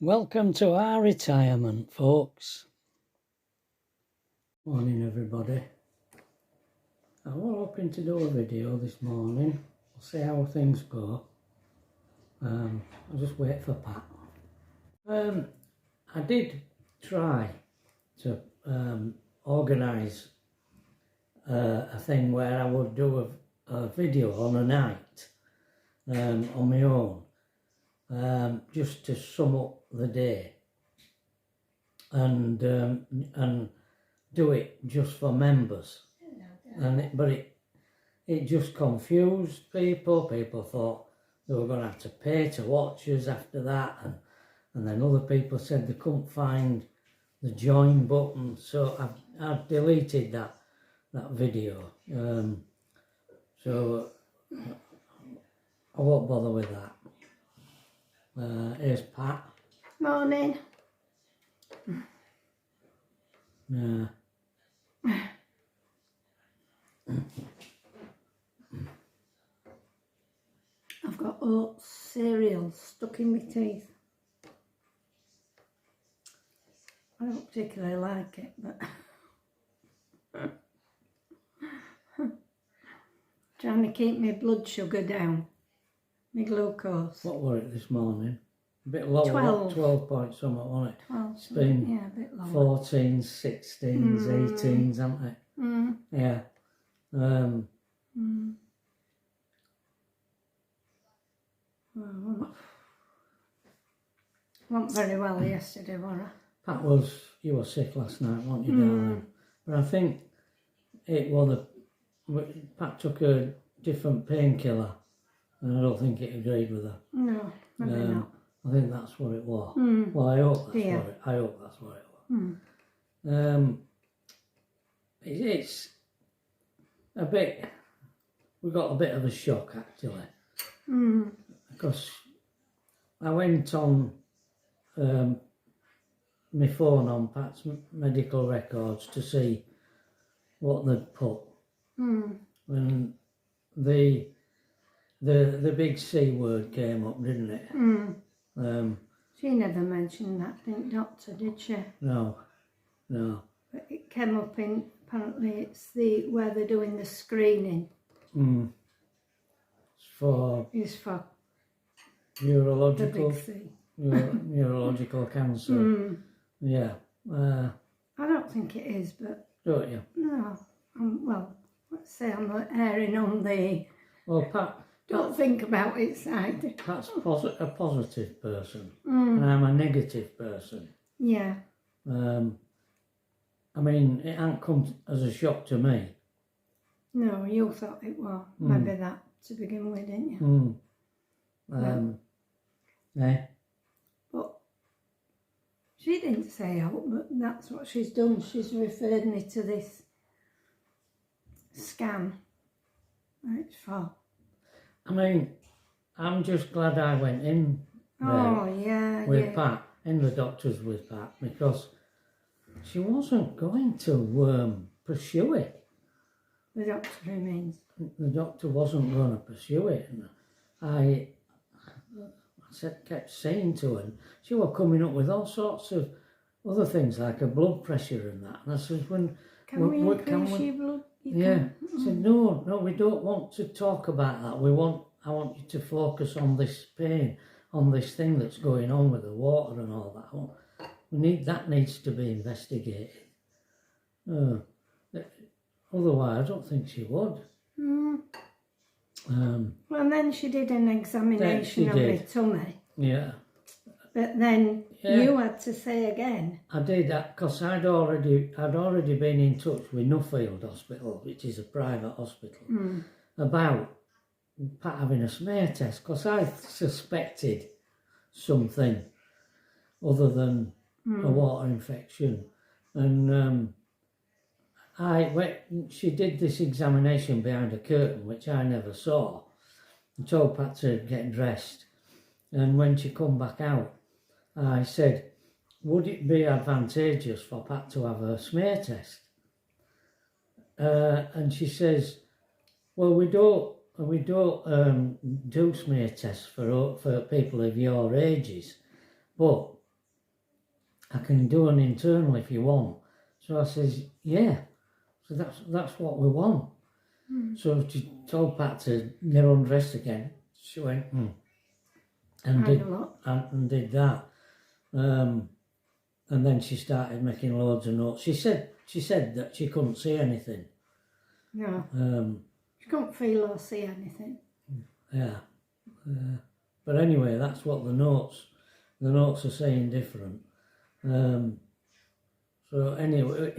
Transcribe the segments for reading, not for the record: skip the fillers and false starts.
Welcome to our retirement, folks. Morning, everybody. I was hoping to do a video this morning. We'll see how things go. I'll just wait for Pat. I did try to organise a thing where I would do a video on a night on my own, just to sum up the day and do it just for members. But it just confused people. People thought they were going to have to pay to watch us after that, and then other people said they couldn't find the join button, so I've deleted that video. So I won't bother with that. Here's Pat. Morning. Yeah. I've got oat cereal stuck in my teeth. I don't particularly like it, but trying to keep my blood sugar down, my glucose. What were it this morning? A bit lower. 12 point something, wasn't it? 12. It's been yeah, a bit lower. 14s, 16s, 18s, haven't it? Yeah. Well, wasn't very well yesterday, were Pat you were sick last night, weren't you, darling? But I think it was Pat took a different painkiller, and I don't think it agreed with her. No, maybe not. I think that's what it was. Well, I hope that's what it was. It's a bit. We got a bit of a shock actually, because I went on my phone on Pat's medical records to see what they'd put, and the big C word came up, didn't it? She never mentioned that, doctor, did she? No. But it came up in, apparently it's where they're doing the screening. It's for neurological, the big C. neurological cancer. Yeah. I don't think it is, but... Don't you? No. Well, let's say I'm erring on the... Well, Pat... Don't think about it side. Pat's a positive person, and I'm a negative person. Yeah. I mean, it hasn't come as a shock to me. No, you thought it was. Maybe that to begin with, didn't you? Yeah. But she didn't say out, but that's what she's done. She's referred me to this scan. It's for. I mean, I'm just glad I went in there with Pat, in the doctors with Pat, because she wasn't going to pursue it. The doctor remains. The doctor wasn't going to pursue it. And I kept saying to her, she was coming up with all sorts of other things like a blood pressure and that. And I said, can we increase your blood? I said, no, we don't want to talk about that. I want you to focus on this pain, on this thing that's going on with the water and all that. That needs to be investigated. Otherwise, I don't think she would. Well, and then she did an examination of my tummy. Yeah. But then you had to say again. I did that because I'd already been in touch with Nuffield Hospital, which is a private hospital, about Pat having a smear test, because I suspected something other than a water infection, and she did this examination behind a curtain, which I never saw. I told Pat to get dressed, and when she come back out, I said, would it be advantageous for Pat to have a smear test? And she says, well, we don't do smear tests for people of your ages, but I can do an internal if you want. So I says, yeah. So that's what we want. So she told Pat to get undressed again. She went, and did that. And then she started making loads of notes. She said that she couldn't see anything. No. She couldn't feel or see anything. Yeah. But anyway, that's what the notes are saying different. So anyway,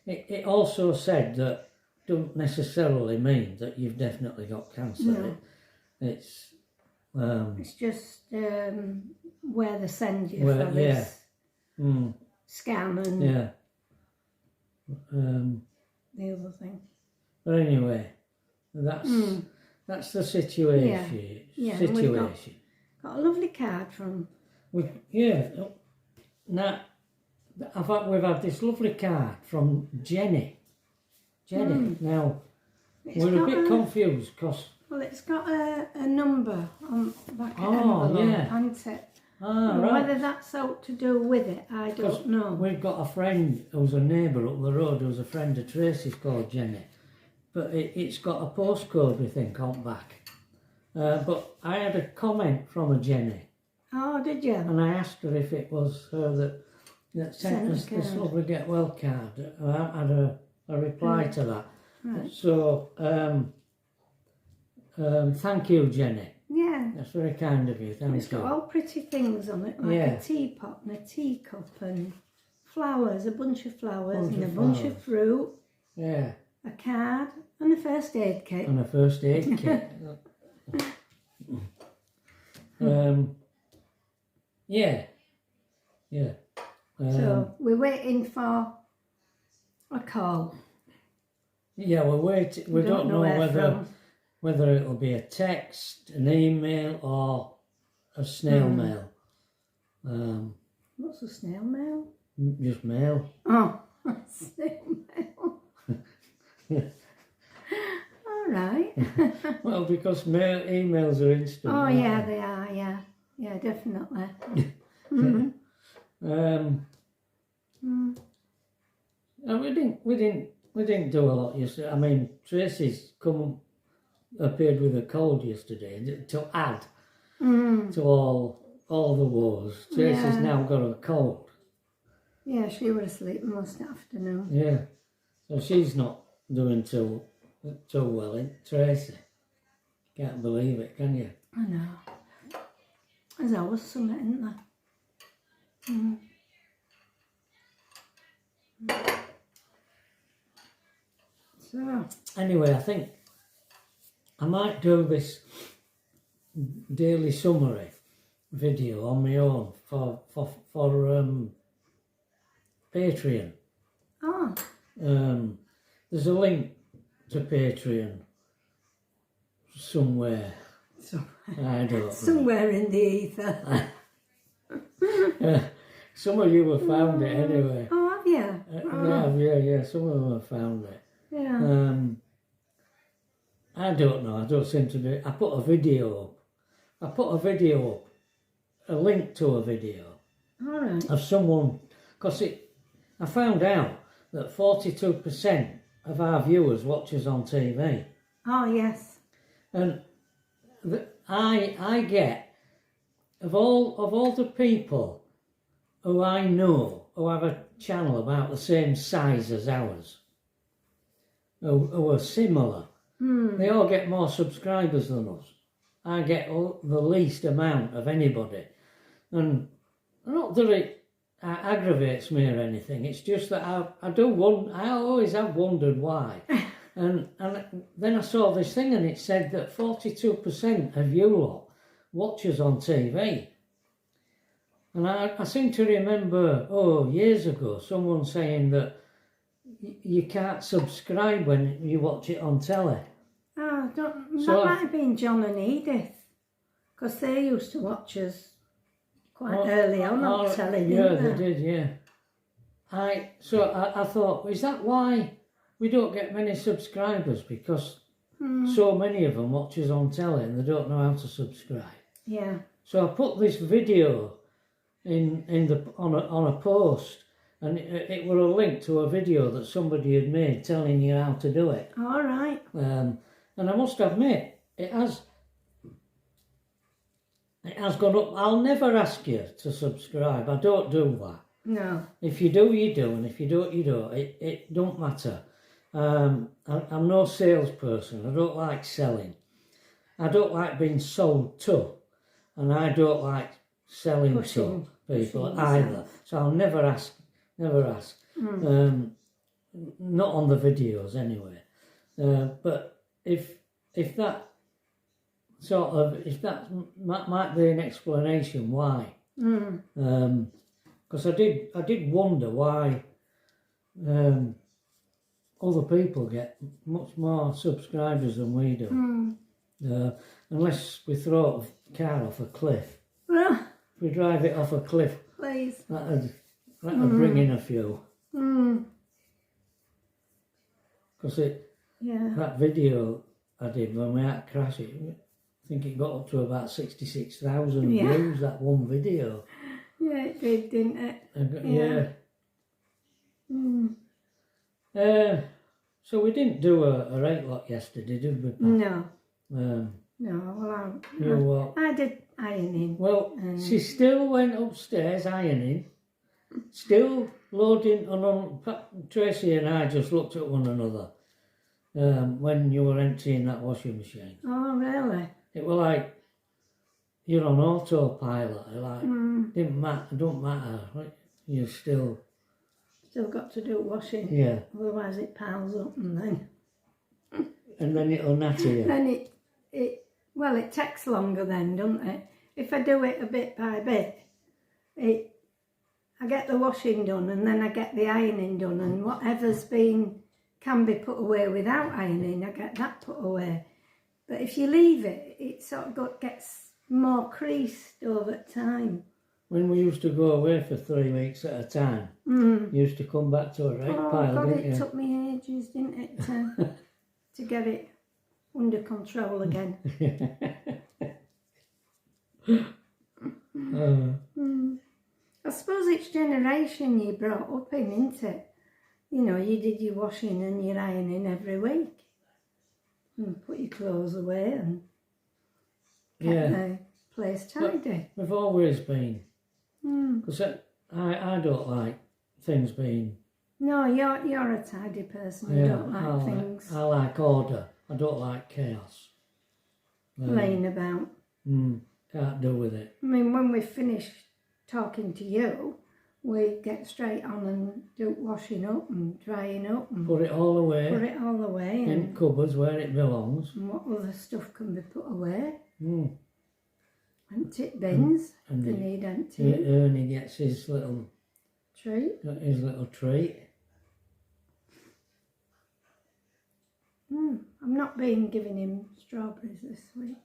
it also said that don't necessarily mean that you've definitely got cancer. No. It's just where they send you where, for this scan and the other thing. But anyway, that's the situation. Yeah. Situation. Got a lovely card from. Now, we've had this lovely card from Jenny. Now, we're a bit confused because. Well, it's got a number on back of envelope, hasn't it? Right. Whether that's out to do with it, I don't know. We've got a friend who's a neighbour up the road who's a friend of Tracy's called Jenny. But it's got a postcode, we think, on back. But I had a comment from a Jenny. Oh, did you? And I asked her if it was her that sent us this lovely Get Well card. I had a reply to that. Right. So, thank you, Jenny. Yeah. That's very kind of you. Thank you. It's got all pretty things on it, like a teapot and a teacup and flowers, a bunch of flowers and a bunch of fruit. Yeah. A card and a first aid kit. And a first aid kit. Yeah. So we're waiting for a call. Yeah, we're waiting. We don't know whether it'll be a text, an email, or a snail mail. What's a snail mail? Just mail. Oh, snail mail. All right. Well, because emails are instant. Oh yeah, they are. Yeah, definitely. And we didn't do a lot yesterday. I mean, Tracy's appeared with a cold yesterday to add to all the woes. Tracy's now got a cold. Yeah, she was asleep most afternoon. Yeah, so she's not doing too well, Tracy. Can't believe it, can you? I know. There's always something, isn't there? So anyway, I think I might do this daily summary video on my own for Patreon. Oh. There's a link to Patreon somewhere. I don't know. Somewhere in the ether. Some of you have found it anyway. Oh, have you? Yeah. Some of them have found it. Yeah. I don't know. I don't seem to be. I put a video up. A link to a video. All right. Of someone, because I found out that 42% of our viewers watch us on TV. Oh yes. And I get of all the people who I know who have a channel about the same size as ours, who are similar, they all get more subscribers than us. I get the least amount of anybody, and not that it aggravates me or anything. It's just that I always have wondered why. And then I saw this thing and it said that 42% of you lot watch us on TV. And I seem to remember, years ago, someone saying that you can't subscribe when you watch it on telly. Oh, that might have been John and Edith, because they used to watch us quite early on telly, didn't they did, yeah. I thought, is that why we don't get many subscribers? Because so many of them watch us on telly and they don't know how to subscribe. Yeah. So I put this video on a post, and it were a link to a video that somebody had made telling you how to do it. All right. And I must admit, it has gone up. I'll never ask you to subscribe. I don't do that. No. If you do, you do, and if you don't, you don't. It don't matter. I'm no salesperson. I don't like selling. I don't like being sold to, and I don't like selling to people either. So I'll never ask. Never ask. Not on the videos anyway. But if that sort of, if that might be an explanation why. Because I did wonder why other people get much more subscribers than we do. Unless we throw a car off a cliff. If we drive it off a cliff, please, that'd bring in a few. Because that video I did when we had to crash it, I think it got up to about 66,000 views, that one video. Yeah, it did, didn't it? Yeah. So we didn't do a rate lot yesterday, did we, Pat? No. You know Well, I did ironing. Well, she still went upstairs ironing, still loading, and Tracy and I just looked at one another when you were emptying that washing machine. Oh, really? It was like you're on autopilot. Don't matter. You still got to do washing. Yeah. Otherwise it piles up and then it'll natter you. Then it takes longer then, doesn't it? If I do it a bit by bit, I get the washing done and then I get the ironing done, and whatever's can be put away without ironing, I get that put away. But if you leave it, it sort of gets more creased over time. When we used to go away for 3 weeks at a time, you used to come back to a rake pile, God, didn't you? it took me ages, didn't it, to get it under control again. I suppose each generation you brought up in, isn't it? You know, you did your washing and your ironing every week. And put your clothes away and kept the place tidy. But we've always been. Because I don't like things being... No, you're a tidy person. You don't like things... I like order. I don't like chaos. Laying about. Can't do with it. I mean, when we finish talking to you, we get straight on and do washing up and drying up. And put it all away. In cupboards where it belongs. And what other stuff can be put away. Empty bins, if they need emptying. Ernie gets his little treat. I'm not giving him strawberries this week.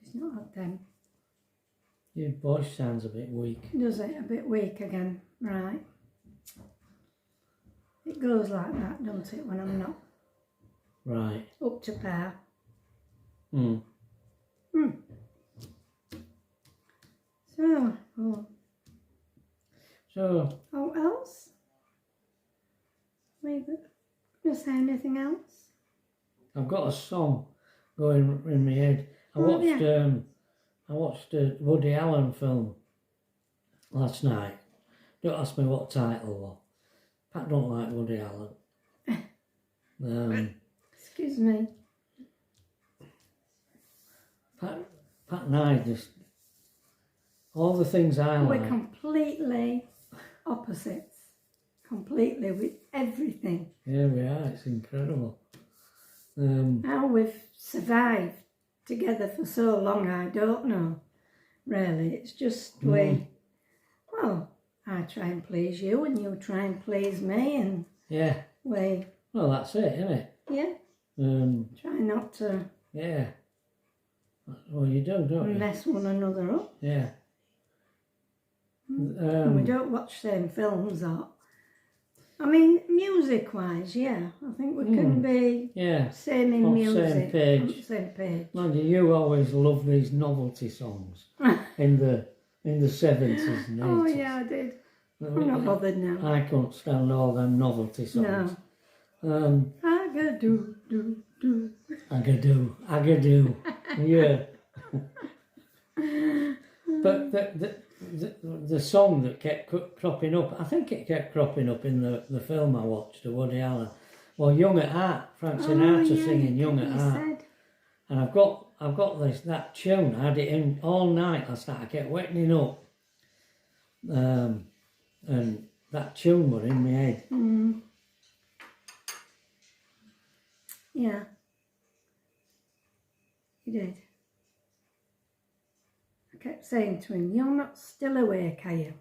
He's not had them. Your voice sounds a bit weak. Does it? A bit weak again. Right. It goes like that, don't it, when I'm not up to par. So, what else? Maybe gonna say anything else? I've got a song going in my head. I watched a Woody Allen film last night. Don't ask me what title was. Pat don't like Woody Allen. Excuse me. Pat and I just, all the things I like. We're completely opposites. Completely with everything. Yeah, we are. It's incredible. How we've survived together for so long, I don't know. Really, it's just I try and please you and you try and please me, and well, that's it, isn't it? Yeah. Try not to. Yeah. Well, you do, don't you? Mess one another up. Yeah. And we don't watch same films I mean, music-wise, I think we can be same in music. Same page. Same page. Mind you always love these novelty songs in the in the 70s and 80s. Oh yeah, I did. I'm not bothered now. I couldn't stand all them novelty songs. No. Agadoo, do, do. Agadoo, yeah. But the song that kept cropping up, I think it kept cropping up in the film I watched, the Woody Allen. Well, Young at Heart, Frank Sinatra singing Young at Heart. And I've got that tune. I had it in all night last night. I kept waking up, and that tune was in my head. Mm. Yeah, you did. I kept saying to him, "You're not still awake, are you?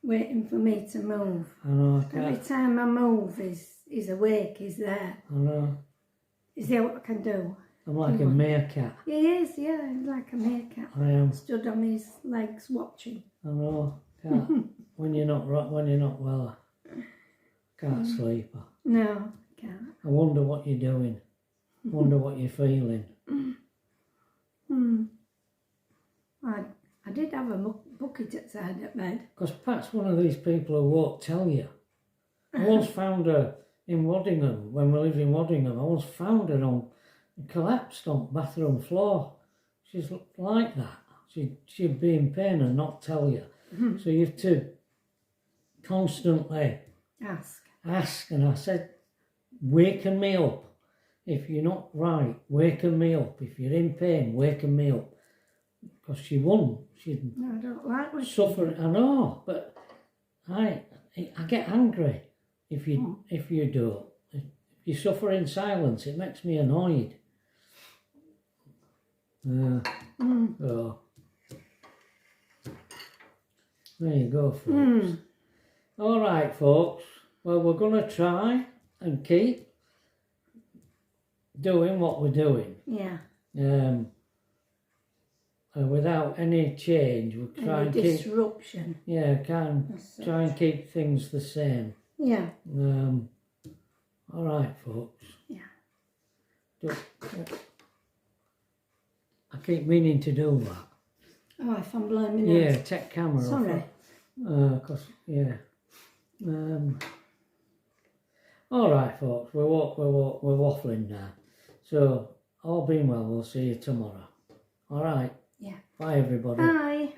Waiting for me to move." I know. I can't. Every time I move, he's awake. He's there. I know. Is there what I can do? I'm like a meerkat. He is, yeah, he's like a meerkat. I am. Stood on his legs watching. I know. Can't. when you're not well, I can't sleep. No, I can't. I wonder what you're doing. I wonder what you're feeling. I did have a bucket outside at bed. Because Pat's one of these people who won't tell you. I once found her in Waddingham, when we lived in Waddingham. I once found her collapsed on the bathroom floor. She's like that. She'd be in pain and not tell you. So you have to constantly ask. And I said, waken me up. If you're not right, waken me up. If you're in pain, waken me up. Because she won't. No, I don't like what suffer. I know, but I get angry if you don't. If you suffer in silence, it makes me annoyed. So there you go, folks. All right, folks. Well, we're gonna try and keep doing what we're doing. Yeah. Without any change, we'll try and keep disruption. Yeah, try and keep things the same. Yeah. All right, folks. Yeah. I keep meaning to do that. Oh, if I'm blaming Yeah, take camera off. Sorry. Yeah. All right, folks. We're waffling now. So all being well, we'll see you tomorrow. All right. Yeah. Bye, everybody. Bye.